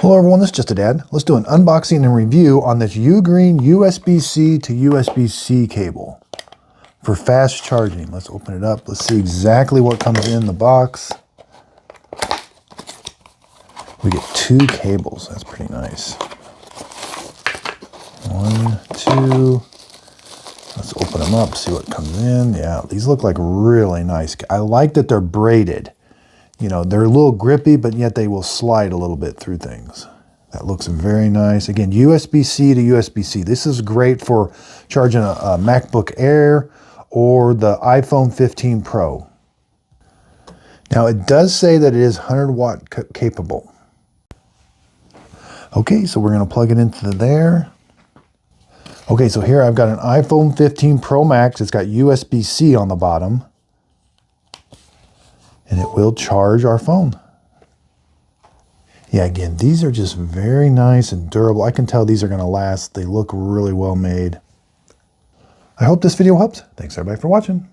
Hello everyone, this is Just a Dad. Let's do an unboxing and review on this UGREEN USB-C to USB-C cable for fast charging. Let's open it up. Let's see exactly what comes in the box. We get two cables. That's pretty nice. One, two. Let's open them up, see what comes in. Yeah, these look like really nice. I like that they're braided. You know, they're a little grippy, but yet they will slide a little bit through things. That looks very nice. Again, USB-C to USB-C. This is great for charging a MacBook Air or the iPhone 15 Pro. Now, it does say that it is 100 watt capable. Okay, so we're going to plug it into there. Okay, so here I've got an iPhone 15 Pro Max. It's got USB-C on the bottom. And it will charge our phone. Yeah, again, these are just very nice and durable. I can tell these are going to last. They look really well made. I hope this video helps. Thanks everybody for watching.